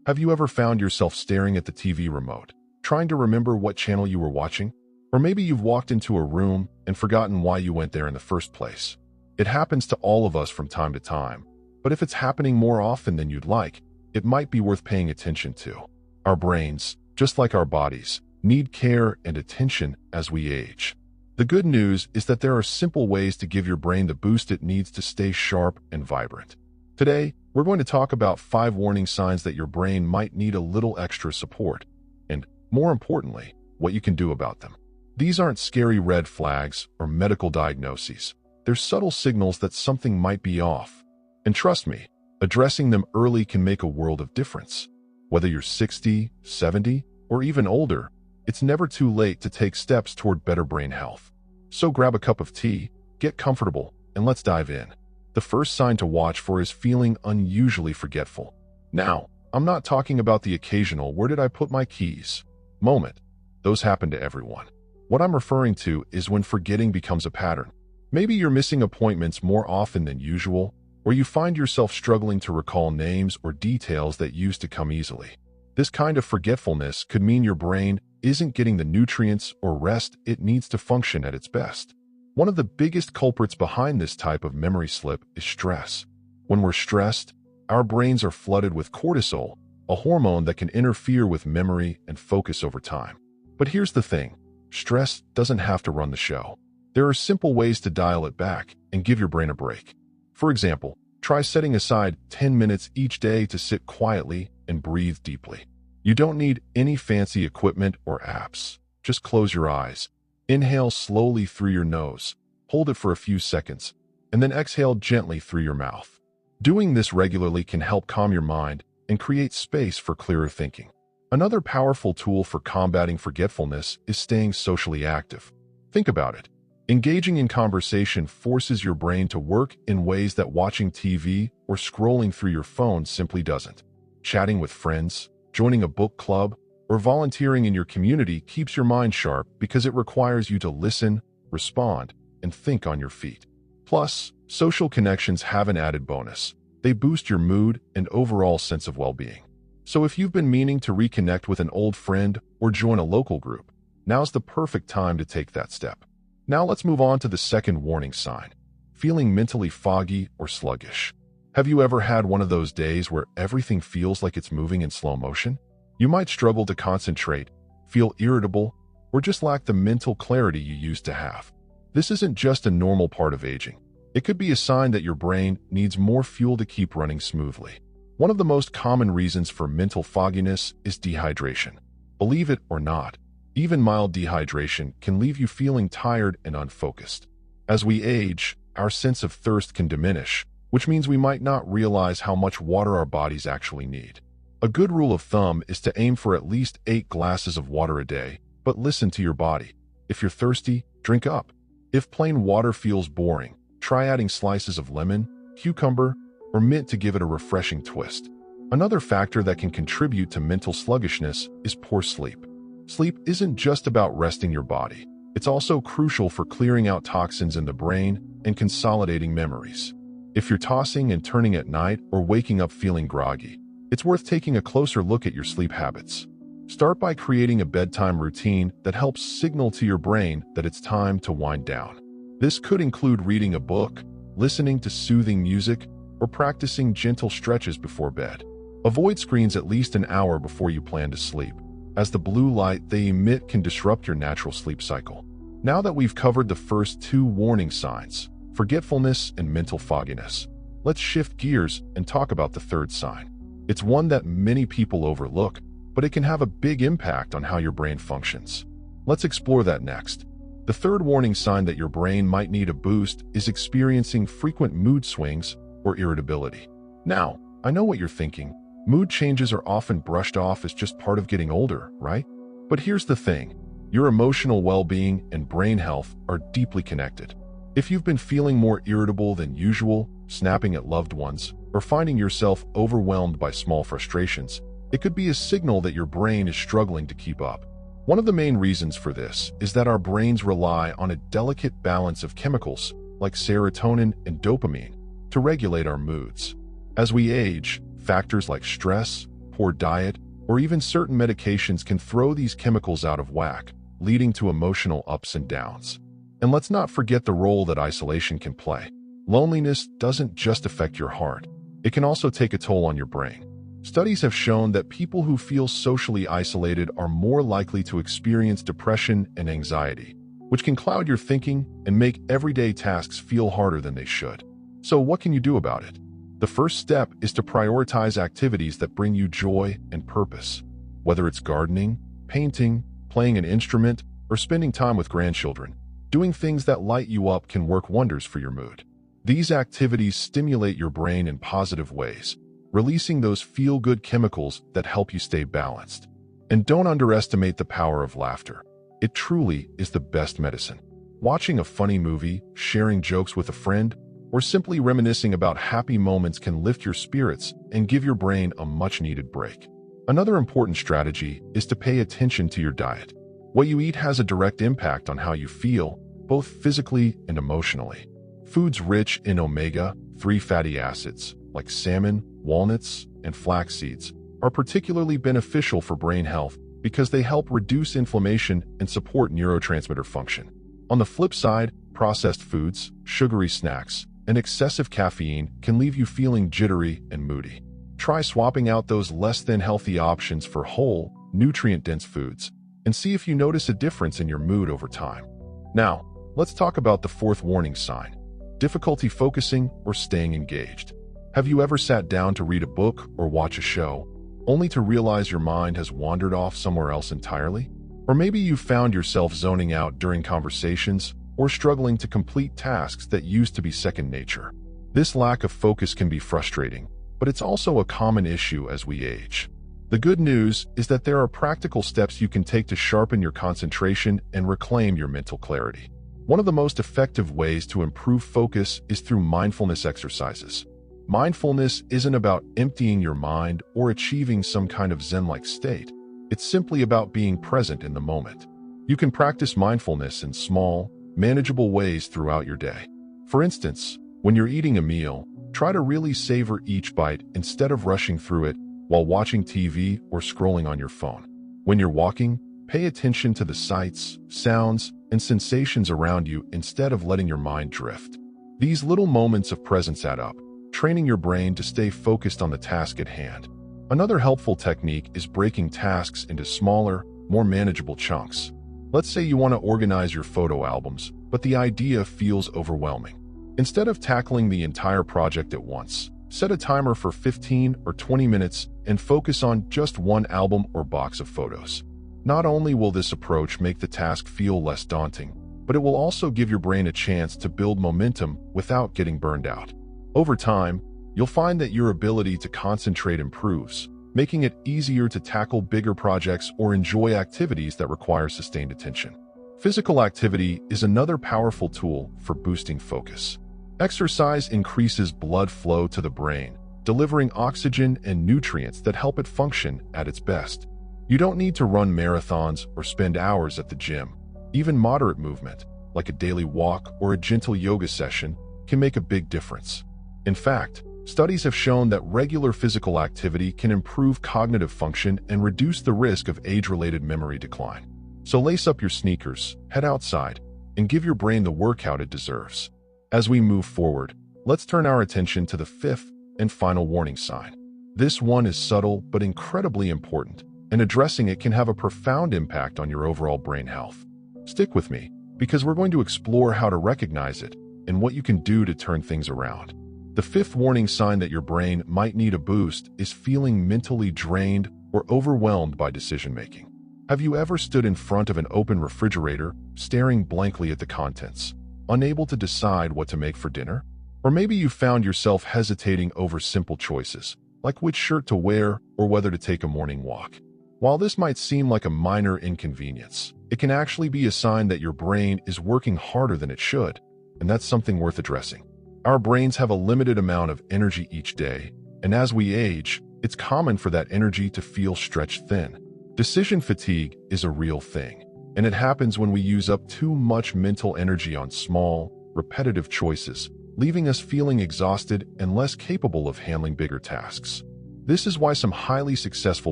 Have you ever found yourself staring at the TV remote, trying to remember what channel you were watching? Or maybe you've walked into a room and forgotten why you went there in the first place. It happens to all of us from time to time, but if it's happening more often than you'd like, it might be worth paying attention to. Our brains, just like our bodies, need care and attention as we age. The good news is that there are simple ways to give your brain the boost it needs to stay sharp and vibrant. Today, we're going to talk about 5 warning signs that your brain might need a little extra support, and, more importantly, what you can do about them. These aren't scary red flags or medical diagnoses. They're subtle signals that something might be off. And trust me, addressing them early can make a world of difference. Whether you're 60, 70, or even older, it's never too late to take steps toward better brain health. So grab a cup of tea, get comfortable, and let's dive in. The first sign to watch for is feeling unusually forgetful. Now, I'm not talking about the occasional "where did I put my keys" moment. Those happen to everyone. What I'm referring to is when forgetting becomes a pattern. Maybe you're missing appointments more often than usual, or you find yourself struggling to recall names or details that used to come easily. This kind of forgetfulness could mean your brain isn't getting the nutrients or rest it needs to function at its best. One of the biggest culprits behind this type of memory slip is stress. When we're stressed, our brains are flooded with cortisol, a hormone that can interfere with memory and focus over time. But here's the thing, stress doesn't have to run the show. There are simple ways to dial it back and give your brain a break. For example, try setting aside 10 minutes each day to sit quietly and breathe deeply. You don't need any fancy equipment or apps. Just close your eyes. Inhale slowly through your nose, hold it for a few seconds, and then exhale gently through your mouth. Doing this regularly can help calm your mind and create space for clearer thinking. Another powerful tool for combating forgetfulness is staying socially active. Think about it. Engaging in conversation forces your brain to work in ways that watching TV or scrolling through your phone simply doesn't. Chatting with friends, joining a book club, or volunteering in your community keeps your mind sharp because it requires you to listen, respond, and think on your feet. Plus, social connections have an added bonus. They boost your mood and overall sense of well-being. So if you've been meaning to reconnect with an old friend or join a local group, now's the perfect time to take that step. Now let's move on to the second warning sign, feeling mentally foggy or sluggish. Have you ever had one of those days where everything feels like it's moving in slow motion? You might struggle to concentrate, feel irritable, or just lack the mental clarity you used to have. This isn't just a normal part of aging. It could be a sign that your brain needs more fuel to keep running smoothly. One of the most common reasons for mental fogginess is dehydration. Believe it or not, even mild dehydration can leave you feeling tired and unfocused. As we age, our sense of thirst can diminish, which means we might not realize how much water our bodies actually need. A good rule of thumb is to aim for at least 8 glasses of water a day, but listen to your body. If you're thirsty, drink up. If plain water feels boring, try adding slices of lemon, cucumber, or mint to give it a refreshing twist. Another factor that can contribute to mental sluggishness is poor sleep. Sleep isn't just about resting your body. It's also crucial for clearing out toxins in the brain and consolidating memories. If you're tossing and turning at night or waking up feeling groggy, it's worth taking a closer look at your sleep habits. Start by creating a bedtime routine that helps signal to your brain that it's time to wind down. This could include reading a book, listening to soothing music, or practicing gentle stretches before bed. Avoid screens at least an hour before you plan to sleep, as the blue light they emit can disrupt your natural sleep cycle. Now that we've covered the first 2 warning signs, forgetfulness and mental fogginess, let's shift gears and talk about the third sign. It's one that many people overlook, but it can have a big impact on how your brain functions. Let's explore that next. The third warning sign that your brain might need a boost is experiencing frequent mood swings or irritability. Now, I know what you're thinking. Mood changes are often brushed off as just part of getting older, right? But here's the thing. Your emotional well-being and brain health are deeply connected. If you've been feeling more irritable than usual, snapping at loved ones, or finding yourself overwhelmed by small frustrations, it could be a signal that your brain is struggling to keep up. One of the main reasons for this is that our brains rely on a delicate balance of chemicals, like serotonin and dopamine, to regulate our moods. As we age, factors like stress, poor diet, or even certain medications can throw these chemicals out of whack, leading to emotional ups and downs. And let's not forget the role that isolation can play. Loneliness doesn't just affect your heart. It can also take a toll on your brain. Studies have shown that people who feel socially isolated are more likely to experience depression and anxiety, which can cloud your thinking and make everyday tasks feel harder than they should. So what can you do about it? The first step is to prioritize activities that bring you joy and purpose. Whether it's gardening, painting, playing an instrument, or spending time with grandchildren, doing things that light you up can work wonders for your mood. These activities stimulate your brain in positive ways, releasing those feel-good chemicals that help you stay balanced. And don't underestimate the power of laughter. It truly is the best medicine. Watching a funny movie, sharing jokes with a friend, or simply reminiscing about happy moments can lift your spirits and give your brain a much-needed break. Another important strategy is to pay attention to your diet. What you eat has a direct impact on how you feel, both physically and emotionally. Foods rich in omega-3 fatty acids, like salmon, walnuts, and flax seeds, are particularly beneficial for brain health because they help reduce inflammation and support neurotransmitter function. On the flip side, processed foods, sugary snacks, and excessive caffeine can leave you feeling jittery and moody. Try swapping out those less-than healthy options for whole, nutrient-dense foods, and see if you notice a difference in your mood over time. Now, let's talk about the fourth warning sign: difficulty focusing or staying engaged. Have you ever sat down to read a book or watch a show, only to realize your mind has wandered off somewhere else entirely? Or maybe you found yourself zoning out during conversations or struggling to complete tasks that used to be second nature. This lack of focus can be frustrating, but it's also a common issue as we age. The good news is that there are practical steps you can take to sharpen your concentration and reclaim your mental clarity. One of the most effective ways to improve focus is through mindfulness exercises. Mindfulness isn't about emptying your mind or achieving some kind of Zen-like state. It's simply about being present in the moment. You can practice mindfulness in small, manageable ways throughout your day. For instance, when you're eating a meal, try to really savor each bite instead of rushing through it while watching TV or scrolling on your phone. When you're walking, pay attention to the sights, sounds, and sensations around you instead of letting your mind drift. These little moments of presence add up, training your brain to stay focused on the task at hand. Another helpful technique is breaking tasks into smaller, more manageable chunks. Let's say you want to organize your photo albums, but the idea feels overwhelming. Instead of tackling the entire project at once, set a timer for 15 or 20 minutes and focus on just one album or box of photos. Not only will this approach make the task feel less daunting, but it will also give your brain a chance to build momentum without getting burned out. Over time, you'll find that your ability to concentrate improves, making it easier to tackle bigger projects or enjoy activities that require sustained attention. Physical activity is another powerful tool for boosting focus. Exercise increases blood flow to the brain, delivering oxygen and nutrients that help it function at its best. You don't need to run marathons or spend hours at the gym. Even moderate movement, like a daily walk or a gentle yoga session, can make a big difference. In fact, studies have shown that regular physical activity can improve cognitive function and reduce the risk of age-related memory decline. So lace up your sneakers, head outside, and give your brain the workout it deserves. As we move forward, let's turn our attention to the fifth and final warning sign. This one is subtle but incredibly important, and addressing it can have a profound impact on your overall brain health. Stick with me, because we're going to explore how to recognize it and what you can do to turn things around. The fifth warning sign that your brain might need a boost is feeling mentally drained or overwhelmed by decision-making. Have you ever stood in front of an open refrigerator, staring blankly at the contents, unable to decide what to make for dinner? Or maybe you found yourself hesitating over simple choices, like which shirt to wear or whether to take a morning walk. While this might seem like a minor inconvenience, it can actually be a sign that your brain is working harder than it should, and that's something worth addressing. Our brains have a limited amount of energy each day, and as we age, it's common for that energy to feel stretched thin. Decision fatigue is a real thing, and it happens when we use up too much mental energy on small, repetitive choices, leaving us feeling exhausted and less capable of handling bigger tasks. This is why some highly successful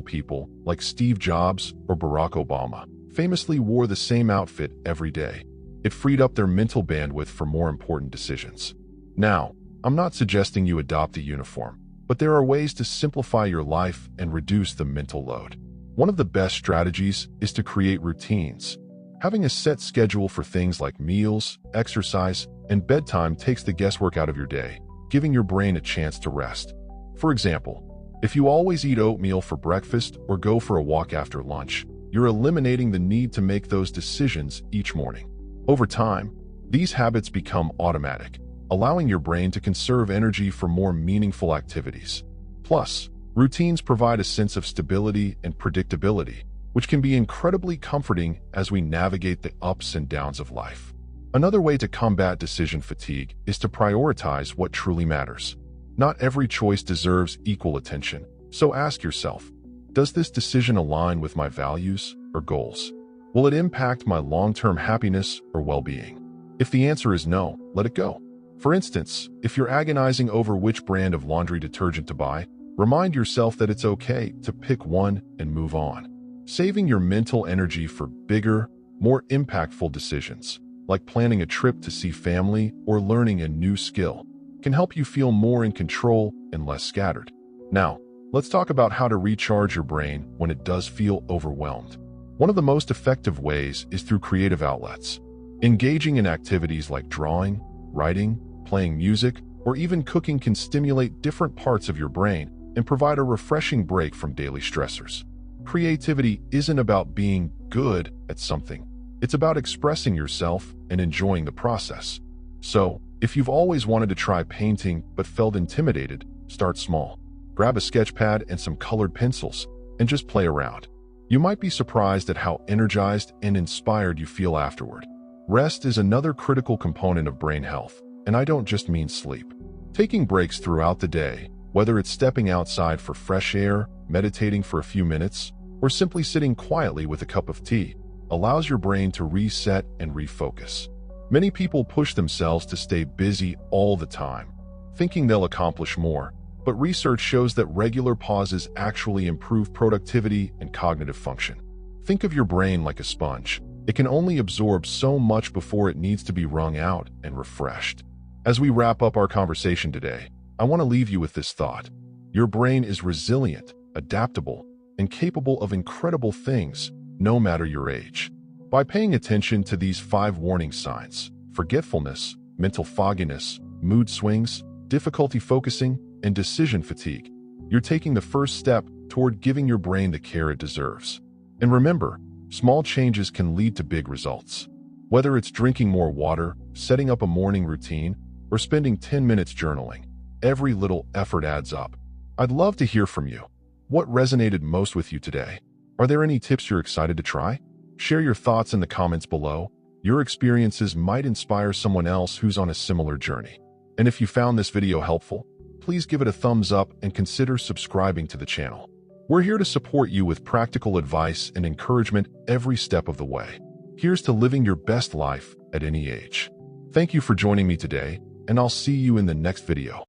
people, like Steve Jobs or Barack Obama, famously wore the same outfit every day. It freed up their mental bandwidth for more important decisions. Now, I'm not suggesting you adopt a uniform, but there are ways to simplify your life and reduce the mental load. One of the best strategies is to create routines. Having a set schedule for things like meals, exercise, and bedtime takes the guesswork out of your day, giving your brain a chance to rest. For example, if you always eat oatmeal for breakfast or go for a walk after lunch, you're eliminating the need to make those decisions each morning. Over time, these habits become automatic, allowing your brain to conserve energy for more meaningful activities. Plus, routines provide a sense of stability and predictability, which can be incredibly comforting as we navigate the ups and downs of life. Another way to combat decision fatigue is to prioritize what truly matters. Not every choice deserves equal attention, so ask yourself, does this decision align with my values or goals? Will it impact my long-term happiness or well-being? If the answer is no, let it go. For instance, if you're agonizing over which brand of laundry detergent to buy, remind yourself that it's okay to pick one and move on. Saving your mental energy for bigger, more impactful decisions, like planning a trip to see family or learning a new skill, can help you feel more in control and less scattered. Now, let's talk about how to recharge your brain when it does feel overwhelmed. One of the most effective ways is through creative outlets. Engaging in activities like drawing, writing, playing music, or even cooking can stimulate different parts of your brain and provide a refreshing break from daily stressors. Creativity isn't about being good at something. It's about expressing yourself and enjoying the process. So, if you've always wanted to try painting but felt intimidated, start small. Grab a sketch pad and some colored pencils and just play around. You might be surprised at how energized and inspired you feel afterward. Rest is another critical component of brain health, and I don't just mean sleep. Taking breaks throughout the day, whether it's stepping outside for fresh air, meditating for a few minutes, or simply sitting quietly with a cup of tea, allows your brain to reset and refocus. Many people push themselves to stay busy all the time, thinking they'll accomplish more, but research shows that regular pauses actually improve productivity and cognitive function. Think of your brain like a sponge. It can only absorb so much before it needs to be wrung out and refreshed. As we wrap up our conversation today, I want to leave you with this thought. Your brain is resilient, adaptable, and capable of incredible things, no matter your age. By paying attention to these 5 warning signs, forgetfulness, mental fogginess, mood swings, difficulty focusing, and decision fatigue, you're taking the first step toward giving your brain the care it deserves. And remember, small changes can lead to big results. Whether it's drinking more water, setting up a morning routine, or spending 10 minutes journaling, every little effort adds up. I'd love to hear from you. What resonated most with you today? Are there any tips you're excited to try? Share your thoughts in the comments below. Your experiences might inspire someone else who's on a similar journey. And if you found this video helpful, please give it a thumbs up and consider subscribing to the channel. We're here to support you with practical advice and encouragement every step of the way. Here's to living your best life at any age. Thank you for joining me today, and I'll see you in the next video.